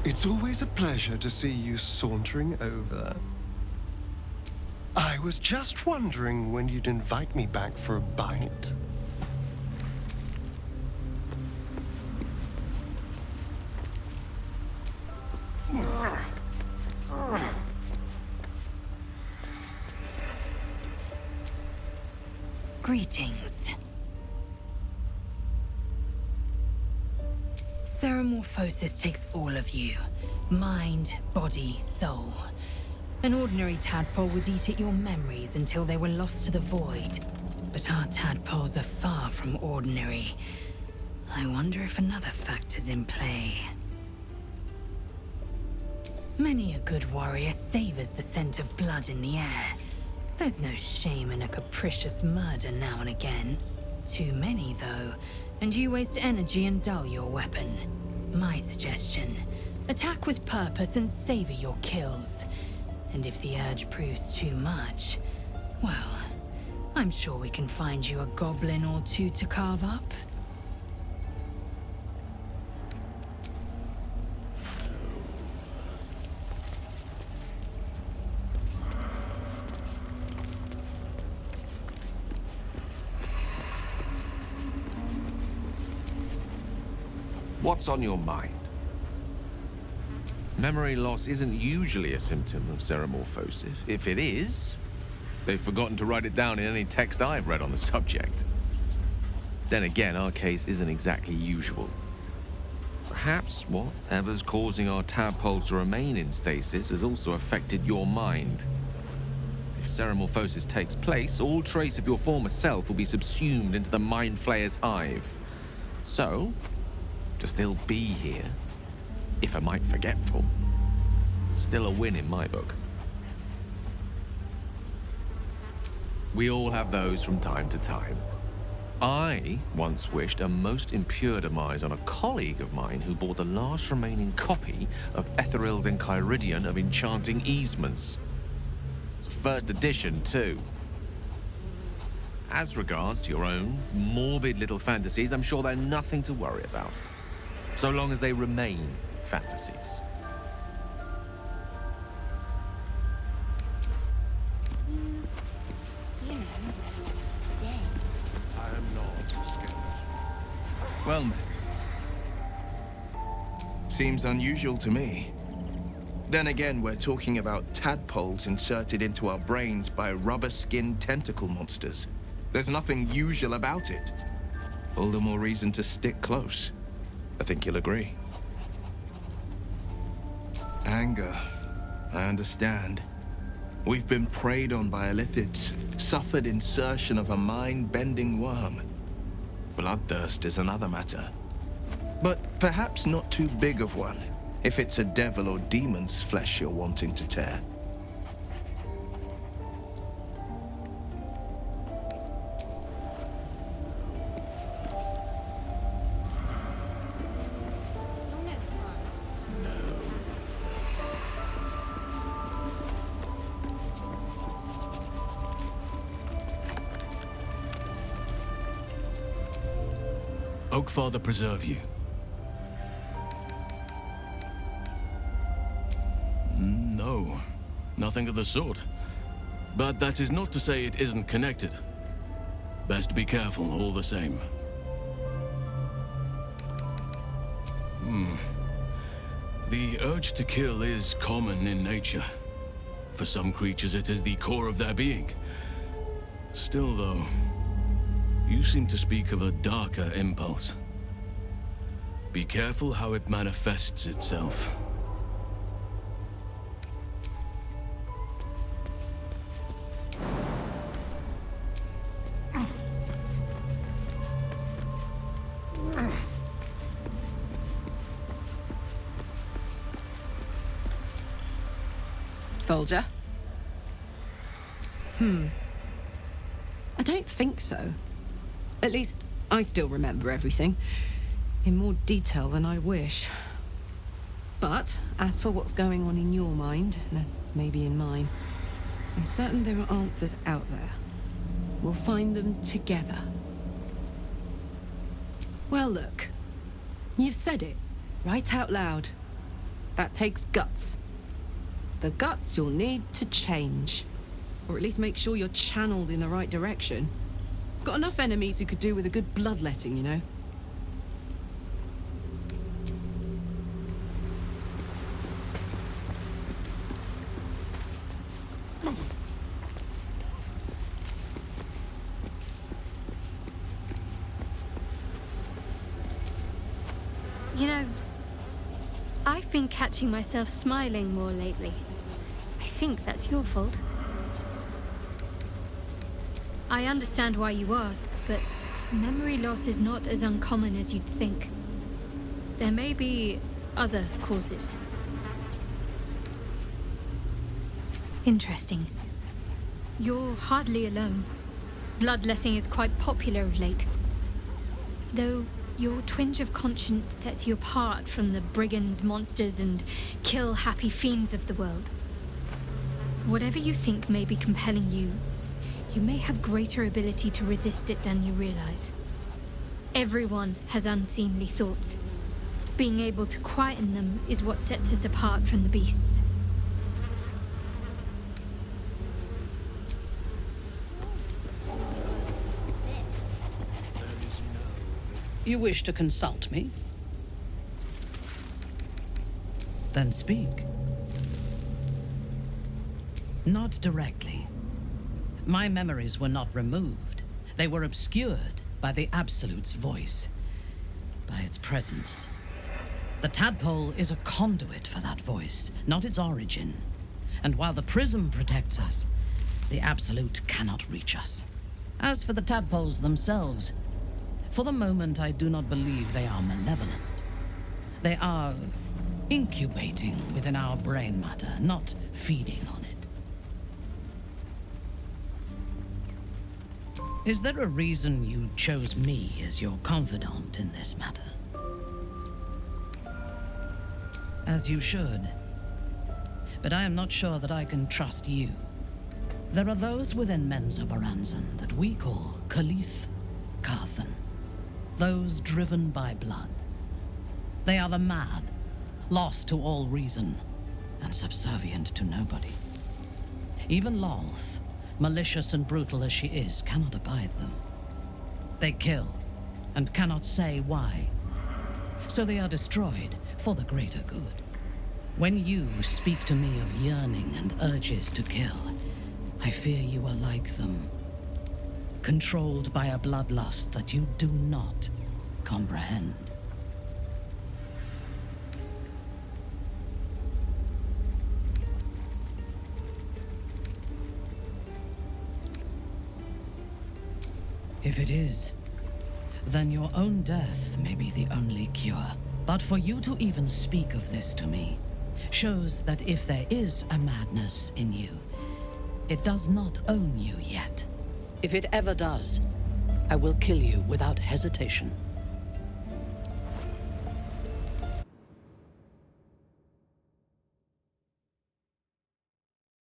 It's always a pleasure to see you sauntering over. I was just wondering when you'd invite me back for a bite. Greetings. Ceramorphosis takes all of you. Mind, body, soul. An ordinary tadpole would eat at your memories until they were lost to the void. But our tadpoles are far from ordinary. I wonder if another factor's in play. Many a good warrior savors the scent of blood in the air. There's no shame in a capricious murder now and again. Too many, though, and you waste energy and dull your weapon. My suggestion, attack with purpose and savor your kills. And if the urge proves too much, well, I'm sure we can find you a goblin or two to carve up. What's on your mind? Memory loss isn't usually a symptom of ceramorphosis. If it is, they've forgotten to write it down in any text I've read on the subject. Then again, our case isn't exactly usual. Perhaps whatever's causing our tadpoles to remain in stasis has also affected your mind. If ceramorphosis takes place, all trace of your former self will be subsumed into the Mind Flayer's hive. So, to still be here, if a mite forgetful, still a win in my book. We all have those from time to time. I once wished a most impure demise on a colleague of mine who bought the last remaining copy of Etheril's Enchiridion of Enchanting Easements. It's a first edition, too. As regards to your own morbid little fantasies, I'm sure they're nothing to worry about. So long as they remain fantasies. You know, dead. I am not scared. Well met. Seems unusual to me. Then again, we're talking about tadpoles inserted into our brains by rubber-skinned tentacle monsters. There's nothing usual about it. All the more reason to stick close. I think you'll agree. Anger. I understand. We've been preyed on by illithids, suffered insertion of a mind-bending worm. Bloodthirst is another matter. But perhaps not too big of one, if it's a devil or demon's flesh you're wanting to tear. Oakfather preserve you. No, nothing of the sort. But that is not to say it isn't connected. Best be careful all the same. The urge to kill is common in nature. For some creatures it is the core of their being. Still though, you seem to speak of a darker impulse. Be careful how it manifests itself. Soldier? I don't think so. At least, I still remember everything. In more detail than I wish. But, as for what's going on in your mind, and maybe in mine, I'm certain there are answers out there. We'll find them together. Well, look. You've said it, right out loud. That takes guts. The guts you'll need to change. Or at least make sure you're channeled in the right direction. I've got enough enemies who could do with a good bloodletting, you know? You know, I've been catching myself smiling more lately. I think that's your fault. I understand why you ask, but memory loss is not as uncommon as you'd think. There may be other causes. Interesting. You're hardly alone. Bloodletting is quite popular of late. Though your twinge of conscience sets you apart from the brigands, monsters, and kill-happy fiends of the world. Whatever you think may be compelling you, you may have greater ability to resist it than you realize. Everyone has unseemly thoughts. Being able to quieten them is what sets us apart from the beasts. You wish to consult me? Then speak. Not directly. My memories were not removed. They were obscured by the Absolute's voice, by its presence. The tadpole is a conduit for that voice, not its origin. And while the prism protects us, the Absolute cannot reach us. As for the tadpoles themselves, for the moment I do not believe they are malevolent. They are incubating within our brain matter, not feeding on it. Is there a reason you chose me as your confidant in this matter? As you should. But I am not sure that I can trust you. There are those within Menzoberranzan that we call Khalith Carthan. Those driven by blood. They are the mad, lost to all reason, and subservient to nobody. Even Lolth, malicious and brutal as she is, cannot abide them. They kill, and cannot say why. So they are destroyed for the greater good. When you speak to me of yearning and urges to kill, I fear you are like them. Controlled by a bloodlust that you do not comprehend. If it is, then your own death may be the only cure. But for you to even speak of this to me shows that if there is a madness in you, it does not own you yet. If it ever does, I will kill you without hesitation.